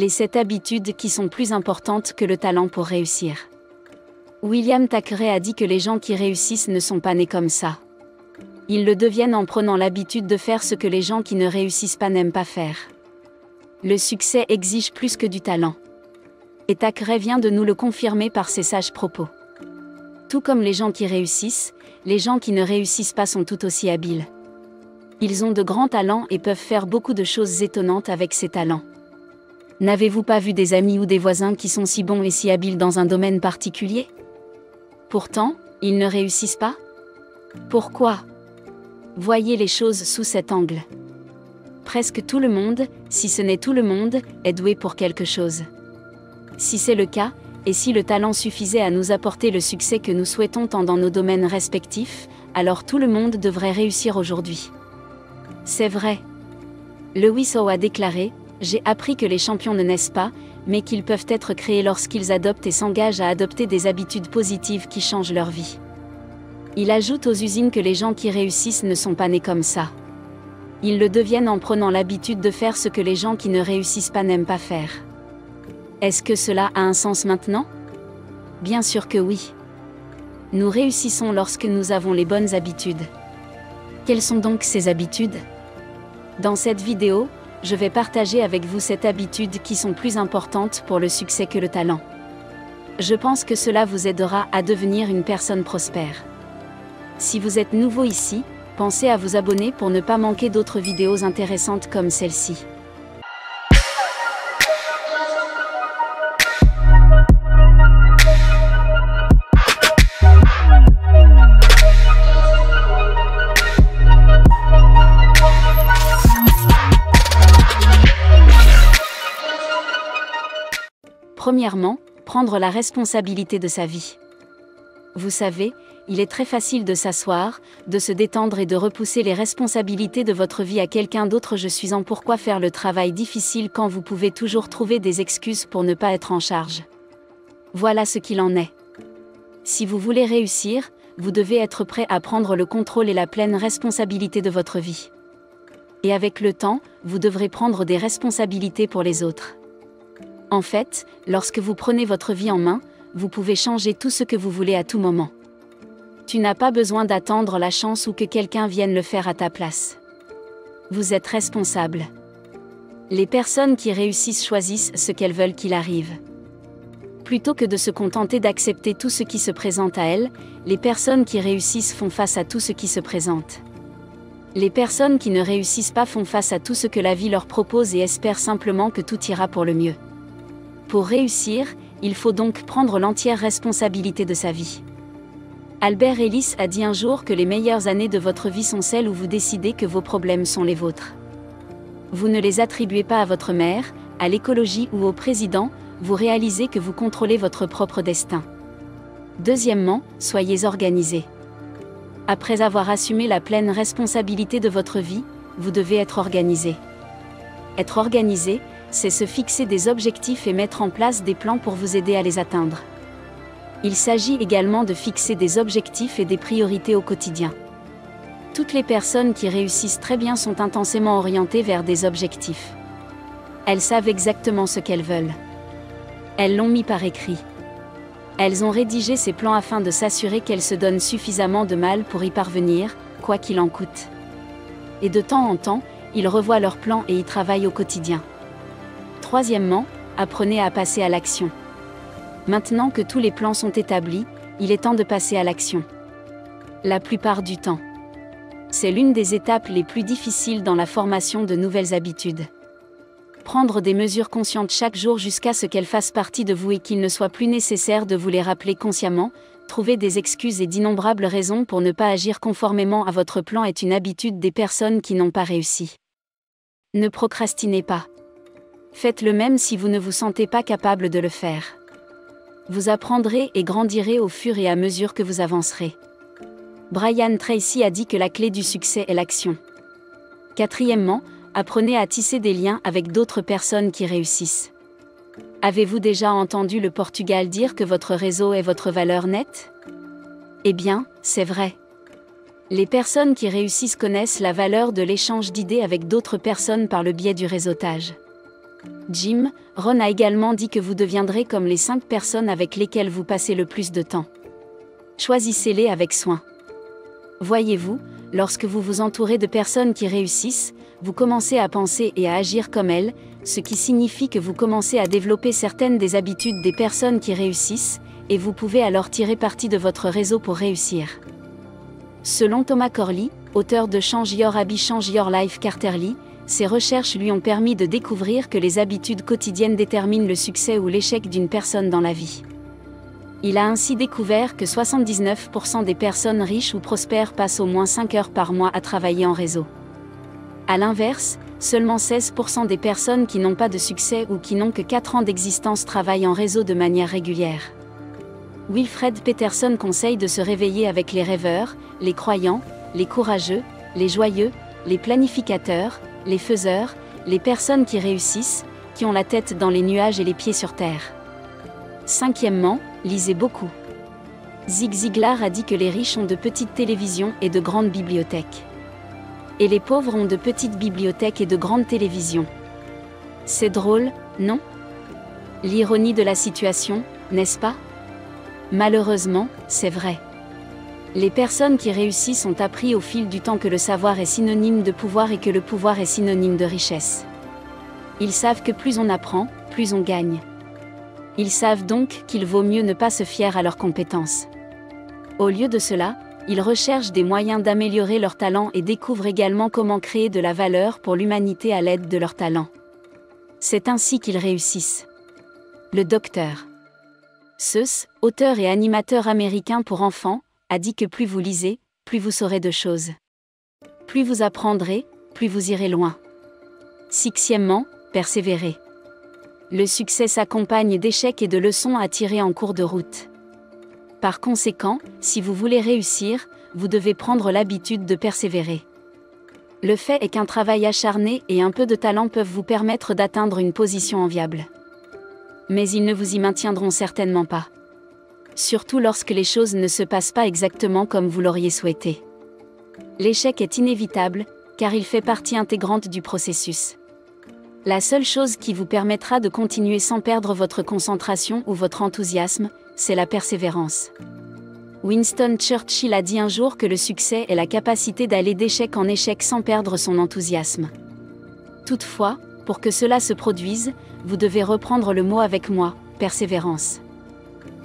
Les 7 habitudes qui sont plus importantes que le talent pour réussir. William Thackeray a dit que les gens qui réussissent ne sont pas nés comme ça. Ils le deviennent en prenant l'habitude de faire ce que les gens qui ne réussissent pas n'aiment pas faire. Le succès exige plus que du talent. Et Thackeray vient de nous le confirmer par ses sages propos. Tout comme les gens qui réussissent, les gens qui ne réussissent pas sont tout aussi habiles. Ils ont de grands talents et peuvent faire beaucoup de choses étonnantes avec ces talents. N'avez-vous pas vu des amis ou des voisins qui sont si bons et si habiles dans un domaine particulier? Pourtant, ils ne réussissent pas? Pourquoi? Voyez les choses sous cet angle. Presque tout le monde, si ce n'est tout le monde, est doué pour quelque chose. Si c'est le cas, et si le talent suffisait à nous apporter le succès que nous souhaitons tant dans nos domaines respectifs, alors tout le monde devrait réussir aujourd'hui. C'est vrai. Lewis Howes a déclaré: « J'ai appris que les champions ne naissent pas, mais qu'ils peuvent être créés lorsqu'ils adoptent et s'engagent à adopter des habitudes positives qui changent leur vie. » Il ajoute aux usines que les gens qui réussissent ne sont pas nés comme ça. Ils le deviennent en prenant l'habitude de faire ce que les gens qui ne réussissent pas n'aiment pas faire. Est-ce que cela a un sens maintenant? Bien sûr que oui. Nous réussissons lorsque nous avons les bonnes habitudes. Quelles sont donc ces habitudes? Dans cette vidéo, je vais partager avec vous 7 habitudes qui sont plus importantes pour le succès que le talent. Je pense que cela vous aidera à devenir une personne prospère. Si vous êtes nouveau ici, pensez à vous abonner pour ne pas manquer d'autres vidéos intéressantes comme celle-ci. Premièrement, prendre la responsabilité de sa vie. Vous savez, il est très facile de s'asseoir, de se détendre et de repousser les responsabilités de votre vie à quelqu'un d'autre. Je suis en pourquoi faire le travail difficile quand vous pouvez toujours trouver des excuses pour ne pas être en charge. Voilà ce qu'il en est. Si vous voulez réussir, vous devez être prêt à prendre le contrôle et la pleine responsabilité de votre vie. Et avec le temps, vous devrez prendre des responsabilités pour les autres. En fait, lorsque vous prenez votre vie en main, vous pouvez changer tout ce que vous voulez à tout moment. Tu n'as pas besoin d'attendre la chance ou que quelqu'un vienne le faire à ta place. Vous êtes responsable. Les personnes qui réussissent choisissent ce qu'elles veulent qu'il arrive. Plutôt que de se contenter d'accepter tout ce qui se présente à elles, les personnes qui réussissent font face à tout ce qui se présente. Les personnes qui ne réussissent pas font face à tout ce que la vie leur propose et espèrent simplement que tout ira pour le mieux. Pour réussir, il faut donc prendre l'entière responsabilité de sa vie. Albert Ellis a dit un jour que les meilleures années de votre vie sont celles où vous décidez que vos problèmes sont les vôtres. Vous ne les attribuez pas à votre mère, à l'écologie ou au président, vous réalisez que vous contrôlez votre propre destin. Deuxièmement, soyez organisé. Après avoir assumé la pleine responsabilité de votre vie, vous devez être organisé. Être organisé, c'est se fixer des objectifs et mettre en place des plans pour vous aider à les atteindre. Il s'agit également de fixer des objectifs et des priorités au quotidien. Toutes les personnes qui réussissent très bien sont intensément orientées vers des objectifs. Elles savent exactement ce qu'elles veulent. Elles l'ont mis par écrit. Elles ont rédigé ces plans afin de s'assurer qu'elles se donnent suffisamment de mal pour y parvenir, quoi qu'il en coûte. Et de temps en temps, ils revoient leurs plans et y travaillent au quotidien. Troisièmement, apprenez à passer à l'action. Maintenant que tous les plans sont établis, il est temps de passer à l'action. La plupart du temps. C'est l'une des étapes les plus difficiles dans la formation de nouvelles habitudes. Prendre des mesures conscientes chaque jour jusqu'à ce qu'elles fassent partie de vous et qu'il ne soit plus nécessaire de vous les rappeler consciemment, trouver des excuses et d'innombrables raisons pour ne pas agir conformément à votre plan est une habitude des personnes qui n'ont pas réussi. Ne procrastinez pas. Faites-le même si vous ne vous sentez pas capable de le faire. Vous apprendrez et grandirez au fur et à mesure que vous avancerez. Brian Tracy a dit que la clé du succès est l'action. Quatrièmement, apprenez à tisser des liens avec d'autres personnes qui réussissent. Avez-vous déjà entendu le Portugal dire que votre réseau est votre valeur nette? Eh bien, c'est vrai. Les personnes qui réussissent connaissent la valeur de l'échange d'idées avec d'autres personnes par le biais du réseautage. Jim Rohn a également dit que vous deviendrez comme les 5 personnes avec lesquelles vous passez le plus de temps. Choisissez-les avec soin. Voyez-vous, lorsque vous vous entourez de personnes qui réussissent, vous commencez à penser et à agir comme elles, ce qui signifie que vous commencez à développer certaines des habitudes des personnes qui réussissent, et vous pouvez alors tirer parti de votre réseau pour réussir. Selon Thomas Corley, auteur de Change Your Habit, Change Your Life Carterly, ses recherches lui ont permis de découvrir que les habitudes quotidiennes déterminent le succès ou l'échec d'une personne dans la vie. Il a ainsi découvert que 79% des personnes riches ou prospères passent au moins 5 heures par mois à travailler en réseau. A l'inverse, seulement 16% des personnes qui n'ont pas de succès ou qui n'ont que 4 ans d'existence travaillent en réseau de manière régulière. Wilfred Peterson conseille de se réveiller avec les rêveurs, les croyants, les courageux, les joyeux, les planificateurs, les faiseurs, les personnes qui réussissent, qui ont la tête dans les nuages et les pieds sur terre. Cinquièmement, lisez beaucoup. Zig Ziglar a dit que les riches ont de petites télévisions et de grandes bibliothèques. Et les pauvres ont de petites bibliothèques et de grandes télévisions. C'est drôle, non? L'ironie de la situation, n'est-ce pas? Malheureusement, c'est vrai. Les personnes qui réussissent ont appris au fil du temps que le savoir est synonyme de pouvoir et que le pouvoir est synonyme de richesse. Ils savent que plus on apprend, plus on gagne. Ils savent donc qu'il vaut mieux ne pas se fier à leurs compétences. Au lieu de cela, ils recherchent des moyens d'améliorer leurs talents et découvrent également comment créer de la valeur pour l'humanité à l'aide de leurs talents. C'est ainsi qu'ils réussissent. Le Dr. Seuss, auteur et animateur américain pour enfants, a dit que plus vous lisez, plus vous saurez de choses. Plus vous apprendrez, plus vous irez loin. Sixièmement, persévérez. Le succès s'accompagne d'échecs et de leçons à tirer en cours de route. Par conséquent, si vous voulez réussir, vous devez prendre l'habitude de persévérer. Le fait est qu'un travail acharné et un peu de talent peuvent vous permettre d'atteindre une position enviable. Mais ils ne vous y maintiendront certainement pas. Surtout lorsque les choses ne se passent pas exactement comme vous l'auriez souhaité. L'échec est inévitable, car il fait partie intégrante du processus. La seule chose qui vous permettra de continuer sans perdre votre concentration ou votre enthousiasme, c'est la persévérance. Winston Churchill a dit un jour que le succès est la capacité d'aller d'échec en échec sans perdre son enthousiasme. Toutefois, pour que cela se produise, vous devez reprendre le mot avec moi, persévérance.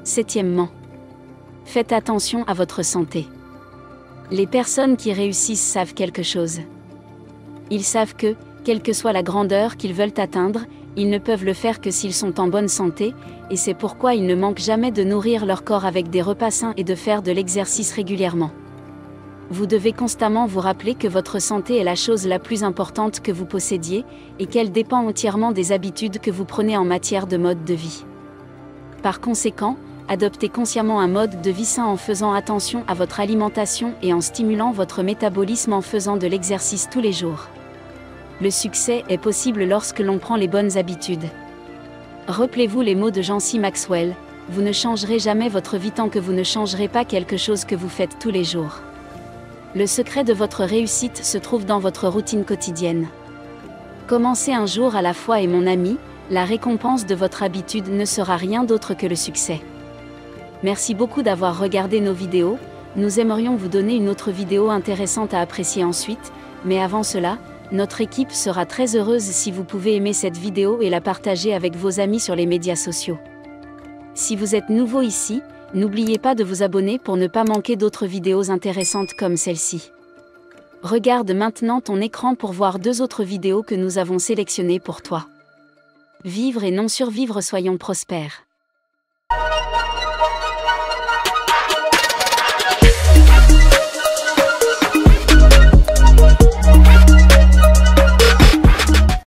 Septièmement, faites attention à votre santé. Les personnes qui réussissent savent quelque chose. Ils savent que, quelle que soit la grandeur qu'ils veulent atteindre, ils ne peuvent le faire que s'ils sont en bonne santé, et c'est pourquoi ils ne manquent jamais de nourrir leur corps avec des repas sains et de faire de l'exercice régulièrement. Vous devez constamment vous rappeler que votre santé est la chose la plus importante que vous possédiez, et qu'elle dépend entièrement des habitudes que vous prenez en matière de mode de vie. Par conséquent, adoptez consciemment un mode de vie sain en faisant attention à votre alimentation et en stimulant votre métabolisme en faisant de l'exercice tous les jours. Le succès est possible lorsque l'on prend les bonnes habitudes. Rappelez-vous les mots de John C. Maxwell, vous ne changerez jamais votre vie tant que vous ne changerez pas quelque chose que vous faites tous les jours. Le secret de votre réussite se trouve dans votre routine quotidienne. Commencez un jour à la fois et mon ami, la récompense de votre habitude ne sera rien d'autre que le succès. Merci beaucoup d'avoir regardé nos vidéos, nous aimerions vous donner une autre vidéo intéressante à apprécier ensuite, mais avant cela, notre équipe sera très heureuse si vous pouvez aimer cette vidéo et la partager avec vos amis sur les médias sociaux. Si vous êtes nouveau ici, n'oubliez pas de vous abonner pour ne pas manquer d'autres vidéos intéressantes comme celle-ci. Regarde maintenant ton écran pour voir 2 autres vidéos que nous avons sélectionnées pour toi. Vivre et non survivre, soyons prospères.